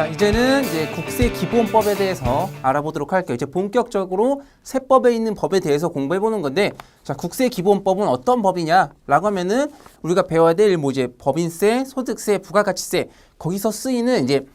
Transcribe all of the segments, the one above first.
자, 이제는 이제 국세기본법에 대해서 알아보도록 할게요. 이제 본격적으로 세법에 있는 법에 대해서 공부해 보는 건데, 자, 국세기본법은 어떤 법이냐라고 하면은 우리가 배워야 될 뭐 이제 법인세, 소득세, 부가가치세 거기서 쓰이는 이제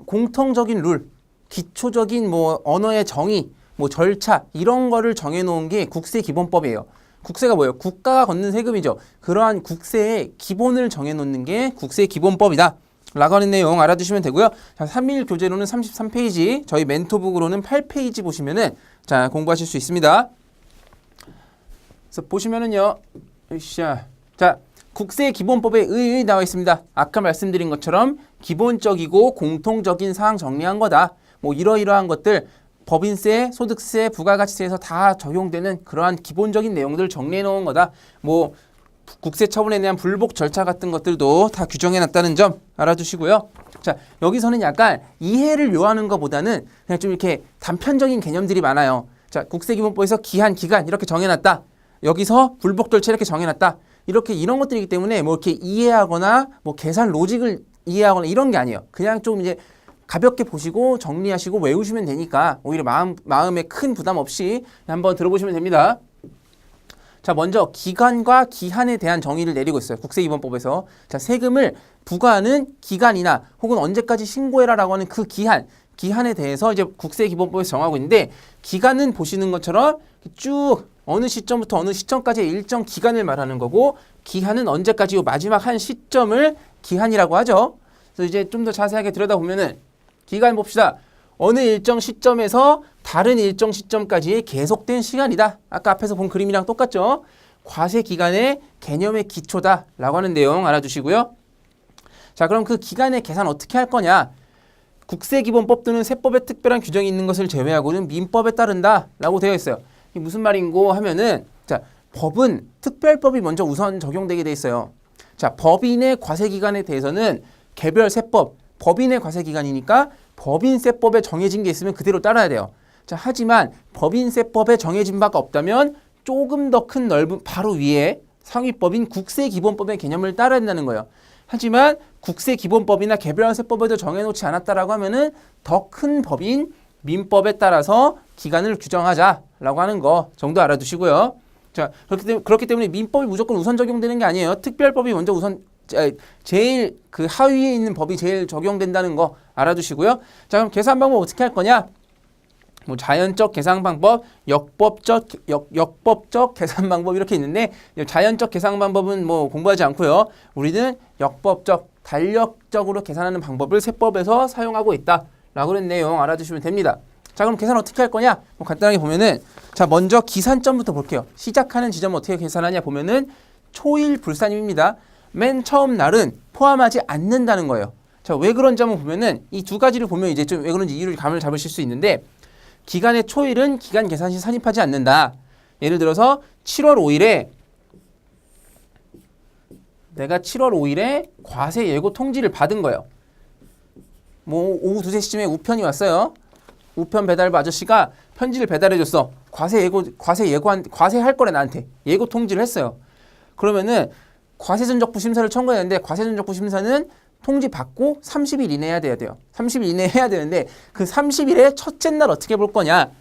공통적인 룰, 기초적인 뭐 언어의 정의, 뭐 절차 이런 거를 정해 놓은 게 국세기본법이에요. 국세가 뭐예요? 국가가 걷는 세금이죠. 그러한 국세의 기본을 정해 놓는 게 국세기본법이다 라고 하는 내용 알아두시면 되고요. 자, 3일 교재로는 33페이지, 저희 멘토북으로는 8페이지 보시면은 자, 공부하실 수 있습니다. 그래서 보시면은요. 자, 국세기본법에 의의 나와 있습니다. 아까 말씀드린 것처럼 기본적이고 공통적인 사항 정리한 거다. 뭐 이러이러한 것들 법인세, 소득세, 부가가치세에서 다 적용되는 그러한 기본적인 내용들을 정리해 놓은 거다. 뭐 국세 처분에 대한 불복 절차 같은 것들도 다 규정해 놨다는 점 알아두시고요. 자, 여기서는 약간 이해를 요하는 것보다는 그냥 좀 이렇게 단편적인 개념들이 많아요. 자, 국세기본법에서 기한, 기간 이렇게 정해놨다. 여기서 불복 절차 이렇게 정해놨다. 이렇게 이런 것들이기 때문에 뭐 이렇게 이해하거나 뭐 계산 로직을 이해하거나 이런 게 아니에요. 그냥 좀 이제 가볍게 보시고 정리하시고 외우시면 되니까 오히려 마음에 큰 부담 없이 한번 들어보시면 됩니다. 자, 먼저 기간과 기한에 대한 정의를 내리고 있어요. 국세기본법에서. 자, 세금을 부과하는 기간이나 혹은 언제까지 신고해라라고 하는 그 기한에 대해서 이제 국세기본법에서 정하고 있는데, 기간은 보시는 것처럼 쭉 어느 시점부터 어느 시점까지의 일정 기간을 말하는 거고, 기한은 언제까지요? 마지막 한 시점을 기한이라고 하죠. 그래서 이제 좀 더 자세하게 들여다보면은 기간 봅시다. 어느 일정 시점에서 다른 일정 시점까지의 계속된 시간이다. 아까 앞에서 본 그림이랑 똑같죠? 과세기간의 개념의 기초다 라고 하는 내용 알아두시고요. 자, 그럼 그 기간의 계산 어떻게 할 거냐? 국세기본법 또는 세법에 특별한 규정이 있는 것을 제외하고는 민법에 따른다 라고 되어 있어요. 이게 무슨 말인고 하면은, 자, 법은 특별법이 먼저 우선 적용되게 돼 있어요. 자, 법인의 과세기간에 대해서는 개별 세법, 법인의 과세기간이니까 법인세법에 정해진 게 있으면 그대로 따라야 돼요. 자, 하지만 법인세법에 정해진 바가 없다면 조금 더 큰 넓은 바로 위에 상위법인 국세기본법의 개념을 따라야 된다는 거예요. 하지만 국세기본법이나 개별세법에도 정해놓지 않았다라고 하면은 더 큰 법인 민법에 따라서 기간을 규정하자라고 하는 거 정도 알아두시고요. 자, 그렇기 때문에 민법이 무조건 우선 적용되는 게 아니에요. 특별법이 먼저 우선 제일 그 하위에 있는 법이 제일 적용된다는 거 알아두시고요. 자, 그럼 계산 방법 어떻게 할 거냐? 뭐 자연적 계산 방법, 역법적 계산 방법 이렇게 있는데, 자연적 계산 방법은 뭐 공부하지 않고요. 우리는 역법적, 달력적으로 계산하는 방법을 세법에서 사용하고 있다라고 하는 내용 알아두시면 됩니다. 자, 그럼 계산 어떻게 할 거냐? 뭐 간단하게 보면은, 자, 먼저 기산점부터 볼게요. 시작하는 지점 어떻게 계산하냐 보면은 초일 불산임입니다. 맨 처음 날은 포함하지 않는다는 거예요. 자, 왜 그런지 한번 보면은 이 두 가지를 보면 이제 좀 왜 그런지 이유를 감을 잡으실 수 있는데, 기간의 초일은 기간 계산 시 산입하지 않는다. 예를 들어서 7월 5일에 내가 7월 5일에 과세 예고 통지를 받은 거예요. 뭐 오후 2, 3시쯤에 우편이 왔어요. 우편 배달부 아저씨가 편지를 배달해 줬어. 과세할 거래 나한테. 예고 통지를 했어요. 그러면은 과세전적부 심사를 청구했는데, 과세전적부 심사는 통지 받고 30일 이내에 해야 돼요. 30일 이내에 해야 되는데, 그 30일에 첫째 날 어떻게 볼 거냐?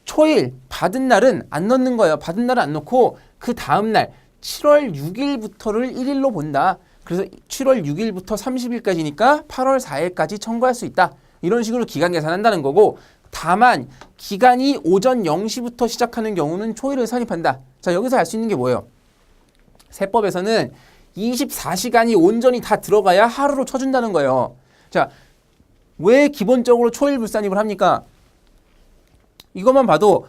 초일 받은 날은 안 넣는 거예요. 받은 날은 안 넣고 그 다음 날 7월 6일부터를 1일로 본다. 그래서 7월 6일부터 30일까지니까 8월 4일까지 청구할 수 있다. 이런 식으로 기간 계산한다는 거고, 다만 기간이 오전 0시부터 시작하는 경우는 초일을 산입한다. 자, 여기서 알 수 있는 게 뭐예요? 세법에서는 24시간이 온전히 다 들어가야 하루로 쳐준다는 거예요. 자, 왜 기본적으로 초일 불산입을 합니까? 이것만 봐도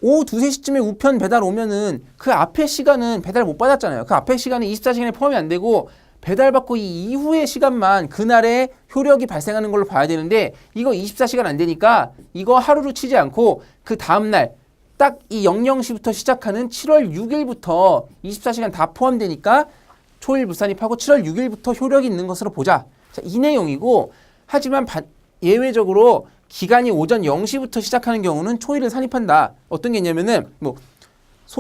오후 2, 3시쯤에 우편 배달 오면은 그 앞에 시간은 배달 못 받았잖아요. 그 앞에 시간은 24시간에 포함이 안 되고 배달받고 이 이후의 시간만 그날에 효력이 발생하는 걸로 봐야 되는데, 이거 24시간 안 되니까 이거 하루로 치지 않고 그 다음날 딱 이 00시부터 시작하는 7월 6일부터 24시간 다 포함되니까 초일 불산입하고 7월 6일부터 효력이 있는 것으로 보자. 자, 이 내용이고, 하지만 예외적으로 기간이 오전 0시부터 시작하는 경우는 초일을 산입한다. 어떤 게 있냐면은 뭐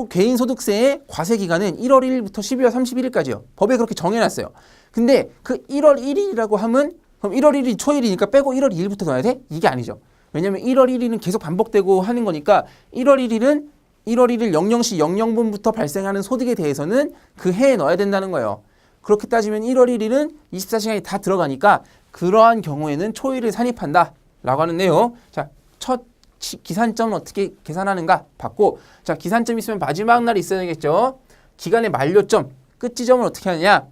개인 소득세의 과세 기간은 1월 1일부터 12월 31일까지요. 법에 그렇게 정해놨어요. 근데 그 1월 1일이라고 하면 그럼 1월 1일이 초일이니까 빼고 1월 2일부터 넣어야 돼? 이게 아니죠. 왜냐면 1월 1일은 계속 반복되고 하는 거니까 1월 1일은 1월 1일 00시 00분부터 발생하는 소득에 대해서는 그 해에 넣어야 된다는 거예요. 그렇게 따지면 1월 1일은 24시간이 다 들어가니까 그러한 경우에는 초일을 산입한다 라고 하는데요. 자, 첫 기산점은 어떻게 계산하는가 봤고, 자, 기산점 있으면 마지막 날이 있어야겠죠. 기간의 만료점, 끝지점은 어떻게 하느냐.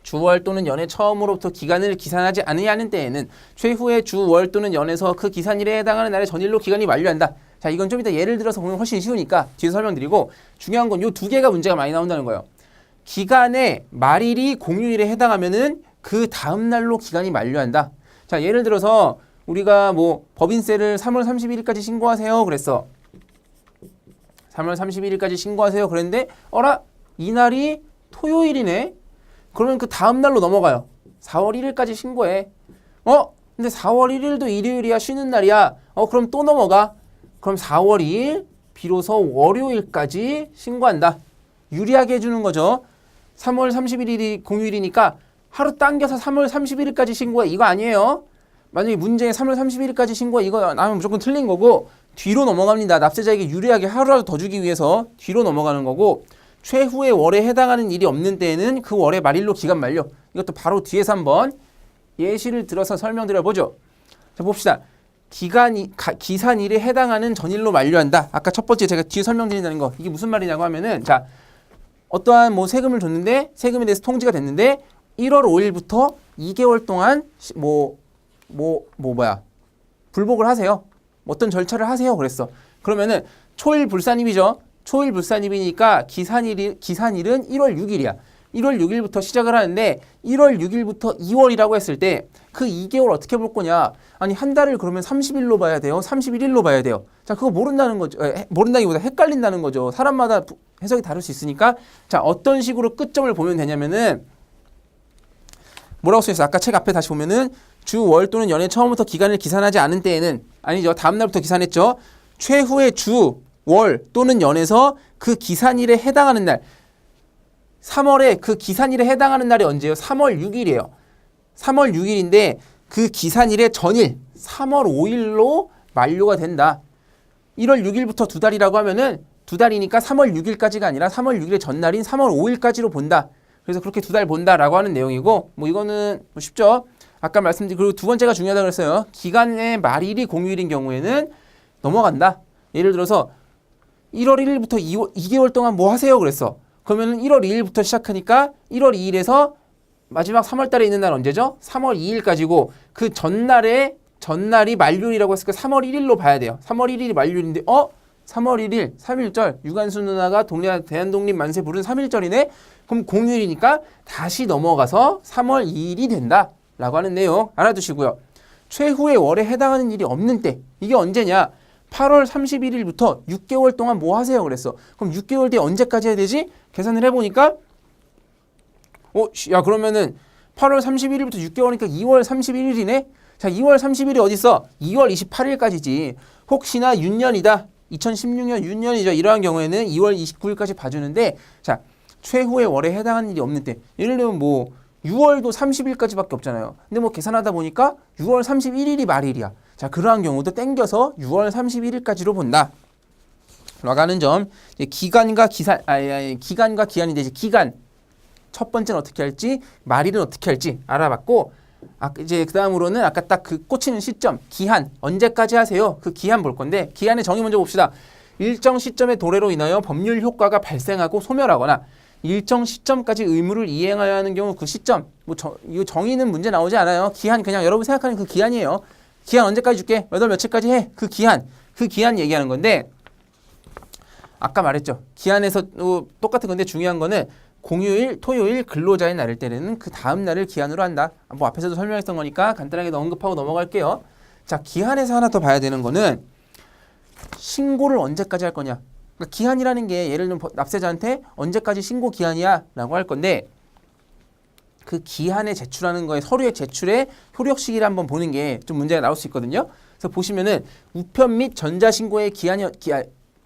주월 또는 연의 처음으로부터 기간을 기산하지 않으려는 때에는 최후의 주월 또는 연에서 그 기산일에 해당하는 날의 전일로 기간이 만료한다. 자, 이건 좀 이따 예를 들어서 보면 훨씬 쉬우니까 뒤에서 설명드리고, 중요한 건 이 두 개가 문제가 많이 나온다는 거예요. 기간의 말일이 공휴일에 해당하면은 그 다음 날로 기간이 만료한다. 자, 예를 들어서 우리가 뭐 법인세를 3월 31일까지 신고하세요 그랬어. 3월 31일까지 신고하세요 그랬는데 어라? 이날이 토요일이네. 그러면 그 다음 날로 넘어가요. 4월 1일까지 신고해. 근데 4월 1일도 일요일이야, 쉬는 날이야. 그럼 또 넘어가. 그럼 4월 2일 비로소 월요일까지 신고한다. 유리하게 해주는 거죠. 3월 31일이 공휴일이니까 하루 당겨서 3월 31일까지 신고해. 이거 아니에요. 만약에 문제에 3월 31일까지 신고해. 이거 나면 무조건 틀린 거고 뒤로 넘어갑니다. 납세자에게 유리하게 하루라도 더 주기 위해서 뒤로 넘어가는 거고, 최후의 월에 해당하는 일이 없는 때에는 그 월의 말일로 기간 만료. 이것도 바로 뒤에서 한번 예시를 들어서 설명드려보죠. 자, 봅시다. 기산일에 해당하는 전일로 만료한다. 아까 첫 번째 제가 뒤에 설명드린다는 거. 이게 무슨 말이냐고 하면은, 자, 어떠한 뭐 세금을 줬는데 세금에 대해서 통지가 됐는데 1월 5일부터 2개월 동안 불복을 하세요. 어떤 절차를 하세요 그랬어. 그러면은 초일 불산입이죠. 초일 불산입이니까 기산일은 1월 6일이야. 1월 6일부터 시작을 하는데 1월 6일부터 2월이라고 했을 때 그 2개월 어떻게 볼 거냐. 아니 한 달을 그러면 30일로 봐야 돼요? 31일로 봐야 돼요? 자, 그거 모른다는 거죠. 모른다기보다 헷갈린다는 거죠. 사람마다 해석이 다를 수 있으니까. 자, 어떤 식으로 끝점을 보면 되냐면은 뭐라고 써있어? 아까 책 앞에 다시 보면은 주, 월 또는 연의 처음부터 기간을 기산하지 않은 때에는, 아니죠, 다음 날부터 기산했죠. 최후의 주, 월 또는 연에서 그 기산일에 해당하는 날, 3월에 그 기산일에 해당하는 날이 언제예요? 3월 6일이에요. 3월 6일인데 그 기산일의 전일 3월 5일로 만료가 된다. 1월 6일부터 두 달이라고 하면은 두 달이니까 3월 6일까지가 아니라 3월 6일의 전날인 3월 5일까지로 본다. 그래서 그렇게 두 달 본다라고 하는 내용이고, 뭐 이거는 뭐 쉽죠. 아까 말씀드린, 그리고 두 번째가 중요하다고 그랬어요. 기간의 말일이 공휴일인 경우에는 넘어간다. 예를 들어서 1월 1일부터 2개월 동안 뭐 하세요 그랬어. 그러면은 1월 2일부터 시작하니까 1월 2일에서 마지막 3월 달에 있는 날 언제죠? 3월 2일까지고 그 전날이 만료일이라고 했으니까 3월 1일로 봐야 돼요. 3월 1일이 만료일인데 3월 1일 3.1절 유관순 누나가 대한독립 만세 부른 3.1절이네. 그럼 공휴일이니까 다시 넘어가서 3월 2일이 된다 라고 하는 내용 알아두시고요. 최후의 월에 해당하는 일이 없는 때, 이게 언제냐? 8월 31일부터 6개월 동안 뭐 하세요 그랬어. 그럼 6개월 뒤에 언제까지 해야 되지? 계산을 해보니까 야, 그러면은 8월 31일부터 6개월이니까 2월 31일이네. 자, 2월 30일이 어디 있어? 2월 28일까지지. 혹시나 윤년이다. 2016년 윤년이죠. 이러한 경우에는 2월 29일까지 봐주는데, 자, 최후의 월에 해당하는 일이 없는 때, 예를 들면 뭐 6월도 30일까지밖에 없잖아요. 근데 뭐 계산하다 보니까 6월 31일이 말일이야. 자, 그러한 경우도 땡겨서 6월 31일까지로 본다. 라는 점. 이제 기간과 기한인데, 이제 기간 첫 번째는 어떻게 할지, 말일은 어떻게 할지 알아봤고, 이제 그 다음으로는 아까 딱 그 꽂히는 시점, 기한 언제까지 하세요? 그 기한 볼 건데, 기한의 정의 먼저 봅시다. 일정 시점의 도래로 인하여 법률 효과가 발생하고 소멸하거나 일정 시점까지 의무를 이행하여야 하는 경우 그 시점, 이 정의는 문제 나오지 않아요. 기한 그냥 여러분 생각하는 그 기한이에요. 기한 언제까지 줄게? 몇 월 며칠까지 해? 그 기한 얘기하는 건데, 아까 말했죠. 기한에서 똑같은 건데 중요한 거는 공휴일, 토요일, 근로자의 날일 때는 그 다음 날을 기한으로 한다. 뭐 앞에서도 설명했던 거니까 간단하게 언급하고 넘어갈게요. 자, 기한에서 하나 더 봐야 되는 거는 신고를 언제까지 할 거냐. 그러니까 기한이라는 게 예를 들면 납세자한테 언제까지 신고 기한이야 라고 할 건데, 그 기한에 제출하는 거에 서류의 제출의 효력 시기를 한번 보는 게 좀 문제가 나올 수 있거든요. 그래서 보시면은 우편 및 전자신고의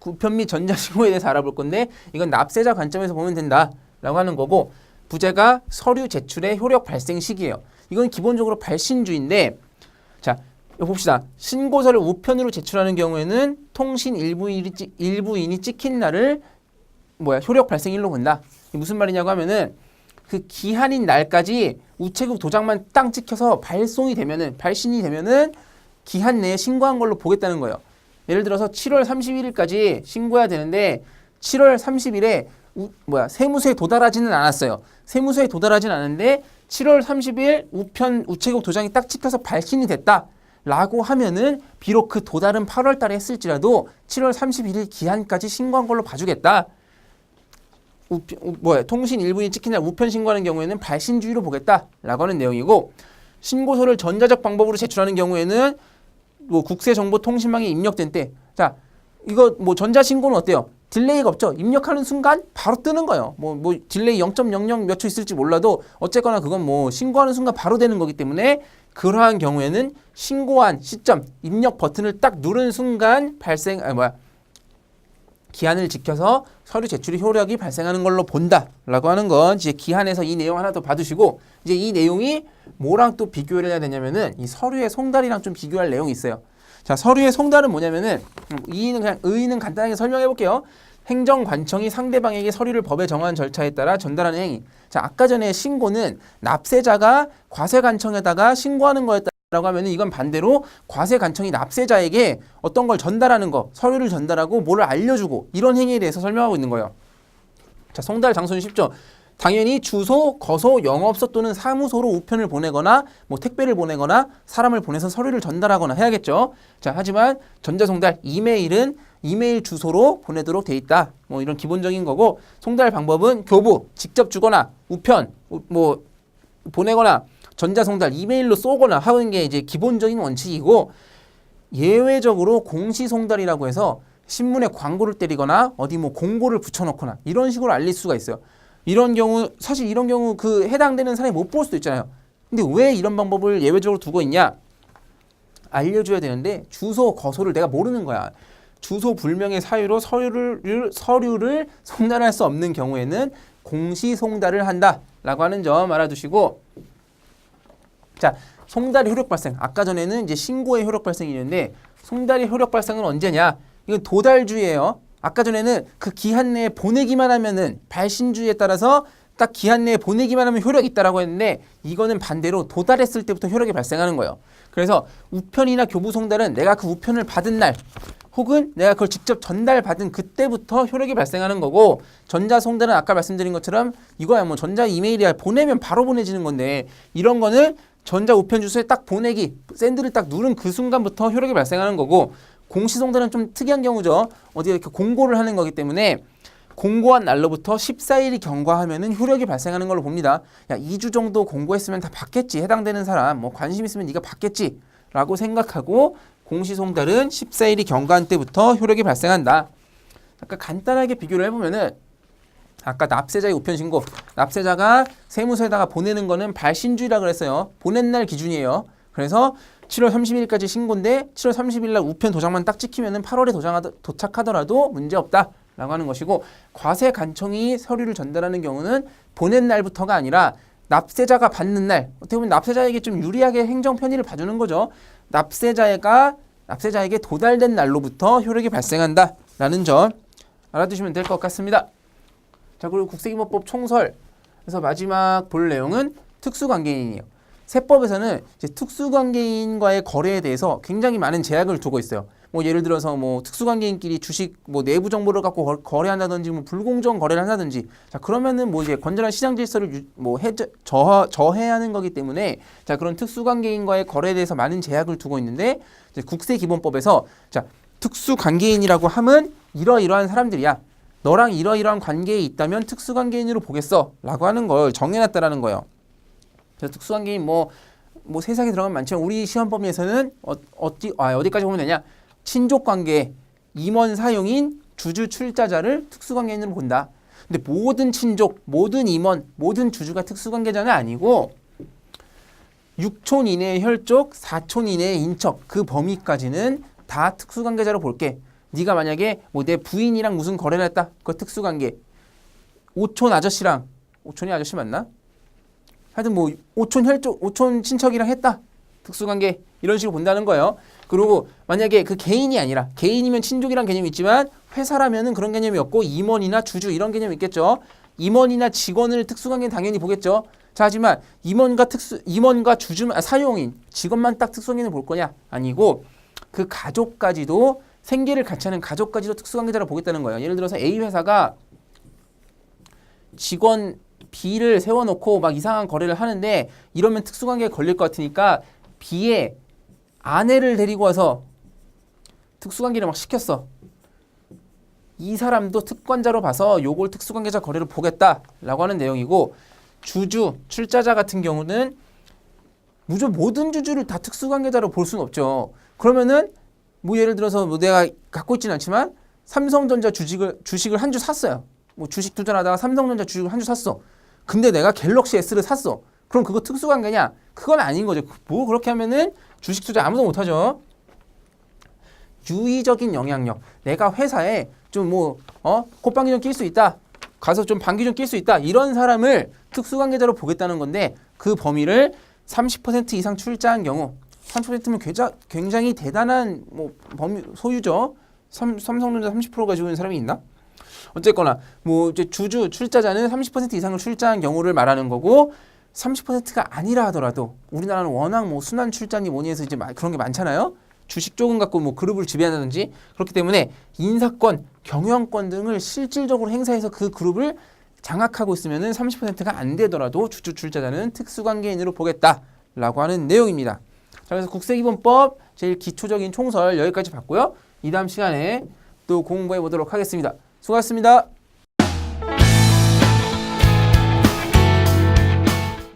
우편 및 전자신고에 대해서 알아볼 건데, 이건 납세자 관점에서 보면 된다 라고 하는 거고, 부제가 서류 제출의 효력 발생 시기예요. 이건 기본적으로 발신주인데 자, 이거 봅시다. 신고서를 우편으로 제출하는 경우에는 통신 일부인이 찍힌 날을 효력 발생일로 본다. 이게 무슨 말이냐고 하면은 그 기한인 날까지 우체국 도장만 땅 찍혀서 발신이 되면은 기한 내에 신고한 걸로 보겠다는 거예요. 예를 들어서 7월 31일까지 신고해야 되는데 7월 30일에 세무서에 도달하지는 않았어요. 세무서에 도달하지는 않은데 7월 30일 우체국 도장이 딱 찍혀서 발신이 됐다라고 하면은 비록 그 도달은 8월 달에 했을지라도 7월 31일 기한까지 신고한 걸로 봐주겠다. 통신 일부인이 찍힌 날 우편 신고하는 경우에는 발신주의로 보겠다라고 하는 내용이고, 신고서를 전자적 방법으로 제출하는 경우에는 국세정보통신망에 입력된 때, 자 이거 전자신고는 어때요? 딜레이가 없죠. 입력하는 순간 바로 뜨는 거예요. 딜레이 0.00 몇 초 있을지 몰라도 어쨌거나 그건 신고하는 순간 바로 되는 거기 때문에 그러한 경우에는 신고한 시점 입력 버튼을 딱 누른 순간 기한을 지켜서 서류 제출의 효력이 발생하는 걸로 본다라고 하는 건 이제 기한에서 이 내용 하나 더 봐두시고, 이제 이 내용이 뭐랑 또 비교를 해야 되냐면은 이 서류의 송달이랑 좀 비교할 내용이 있어요. 자, 서류의 송달은 뭐냐면은 의의는 간단하게 설명해 볼게요. 행정관청이 상대방에게 서류를 법에 정한 절차에 따라 전달하는 행위. 자, 아까 전에 신고는 납세자가 과세관청에다가 신고하는 거였다라고 하면은 이건 반대로 과세관청이 납세자에게 어떤 걸 전달하는 거, 서류를 전달하고 뭐를 알려주고 이런 행위에 대해서 설명하고 있는 거예요. 자, 송달 장소는 쉽죠. 당연히 주소, 거소, 영업소 또는 사무소로 우편을 보내거나 택배를 보내거나 사람을 보내서 서류를 전달하거나 해야겠죠. 자, 하지만 전자송달, 이메일은 이메일 주소로 보내도록 돼 있다. 이런 기본적인 거고, 송달 방법은 교부, 직접 주거나 우편, 보내거나 전자송달, 이메일로 쏘거나 하는 게 이제 기본적인 원칙이고, 예외적으로 공시송달이라고 해서 신문에 광고를 때리거나 어디 공고를 붙여놓거나 이런 식으로 알릴 수가 있어요. 이런 경우 그 해당되는 사람이 못 볼 수도 있잖아요. 근데 왜 이런 방법을 예외적으로 두고 있냐? 알려줘야 되는데 주소, 거소를 내가 모르는 거야. 주소 불명의 사유로 서류를 송달할 수 없는 경우에는 공시송달을 한다라고 하는 점 알아두시고, 자, 송달의 효력 발생. 아까 전에는 이제 신고의 효력 발생이 있는데 송달의 효력 발생은 언제냐? 이건 도달주의예요. 아까 전에는 그 기한 내에 보내기만 하면은 발신주의에 따라서 딱 기한 내에 보내기만 하면 효력이 있다라고 했는데, 이거는 반대로 도달했을 때부터 효력이 발생하는 거예요. 그래서 우편이나 교부 송달은 내가 그 우편을 받은 날 혹은 내가 그걸 직접 전달받은 그때부터 효력이 발생하는 거고, 전자 송달은 아까 말씀드린 것처럼 이거야 전자 이메일이야, 보내면 바로 보내지는 건데, 이런 거는 전자 우편 주소에 딱 샌드를 딱 누른 그 순간부터 효력이 발생하는 거고, 공시송달은 좀 특이한 경우죠. 어디에 이렇게 공고를 하는 거기 때문에 공고한 날로부터 14일이 경과하면은 효력이 발생하는 걸로 봅니다. 야, 2주 정도 공고했으면 다 받겠지. 해당되는 사람 관심 있으면 네가 받겠지 라고 생각하고, 공시송달은 14일이 경과한 때부터 효력이 발생한다. 아까 간단하게 비교를 해보면은, 아까 납세자의 우편신고, 납세자가 세무서에다가 보내는 거는 발신주의라 그랬어요. 보낸 날 기준이에요. 그래서 7월 30일까지 신고인데 7월 30일 날 우편 도장만 딱 찍히면은 8월에 도착하더라도 문제없다 라고 하는 것이고, 과세관청이 서류를 전달하는 경우는 보낸 날부터가 아니라 납세자가 받는 날, 어떻게 보면 납세자에게 좀 유리하게 행정 편의를 봐주는 거죠. 납세자에게 도달된 날로부터 효력이 발생한다 라는 점 알아두시면 될 것 같습니다. 자, 그리고 국세기본법 총설에서 마지막 볼 내용은 특수관계인이에요. 세법에서는 이제 특수관계인과의 거래에 대해서 굉장히 많은 제약을 두고 있어요. 예를 들어서 특수관계인끼리 주식 내부 정보를 갖고 거래한다든지 불공정 거래를 한다든지, 자 그러면은 이제 건전한 시장 질서를 저해하는 거기 때문에, 자 그런 특수관계인과의 거래에 대해서 많은 제약을 두고 있는데, 이제 국세기본법에서 자 특수관계인이라고 하면 이러이러한 사람들이야. 너랑 이러이러한 관계에 있다면 특수관계인으로 보겠어 라고 하는 걸 정해놨다라는 거예요. 그래서 특수관계인 세상에 들어가면 많지만 우리 시험 범위에서는 어디까지 보면 되냐? 친족관계, 임원 사용인, 주주 출자자를 특수관계인으로 본다. 근데 모든 친족, 모든 임원, 모든 주주가 특수관계자는 아니고 6촌 이내의 혈족, 4촌 이내의 인척, 그 범위까지는 다 특수관계자로 볼게. 네가 만약에 내 부인이랑 무슨 거래를 했다. 그거 특수관계. 5촌 아저씨랑, 5촌이 아저씨 맞나? 하여튼 뭐 오촌 친척이랑 했다. 특수관계 이런 식으로 본다는 거예요. 그리고 만약에 그 개인이 아니라 개인이면 친족이란 개념이 있지만 회사라면은 그런 개념이 없고 임원이나 주주 이런 개념이 있겠죠. 임원이나 직원을 특수관계는 당연히 보겠죠. 자, 하지만 임원과 사용인, 직원만 딱 특수관계는 볼 거냐? 아니고 그 가족까지도 생계를 같이 하는 가족까지도 특수관계자로 보겠다는 거예요. 예를 들어서 A 회사가 직원 B를 세워놓고 막 이상한 거래를 하는데 이러면 특수관계에 걸릴 것 같으니까 B의 아내를 데리고 와서 특수관계를 막 시켰어. 이 사람도 특권자로 봐서 요걸 특수관계자 거래로 보겠다라고 하는 내용이고 주주, 출자자 같은 경우는 모든 주주를 다 특수관계자로 볼 수는 없죠. 그러면은 뭐 예를 들어서 뭐 내가 갖고 있지는 않지만 삼성전자 주식을 한 주 샀어요. 뭐 주식 투자를 하다가 삼성전자 주식을 한 주 샀어. 근데 내가 갤럭시 S를 샀어. 그럼 그거 특수관계냐? 그건 아닌 거죠. 뭐 그렇게 하면은 주식 투자 아무도 못 하죠. 유의적인 영향력. 내가 회사에 좀 콧방귀 좀 낄 수 있다. 가서 좀 방귀 좀 낄 수 있다. 이런 사람을 특수관계자로 보겠다는 건데 그 범위를 30% 이상 출자한 경우 30%면 굉장히 대단한 범위 소유죠. 삼성전자 30% 가지고 있는 사람이 있나? 어쨌거나 뭐 이제 주주 출자자는 30% 이상을 출자한 경우를 말하는 거고 30%가 아니라 하더라도 우리나라는 워낙 뭐 순환 출자니 뭐니 해서 이제 그런 게 많잖아요. 주식 조금 갖고 뭐 그룹을 지배한다든지 그렇기 때문에 인사권, 경영권 등을 실질적으로 행사해서 그 그룹을 장악하고 있으면은 30%가 안 되더라도 주주 출자자는 특수관계인으로 보겠다라고 하는 내용입니다. 자, 그래서 국세기본법 제일 기초적인 총설 여기까지 봤고요. 이 다음 시간에 또 공부해 보도록 하겠습니다. 수고하셨습니다.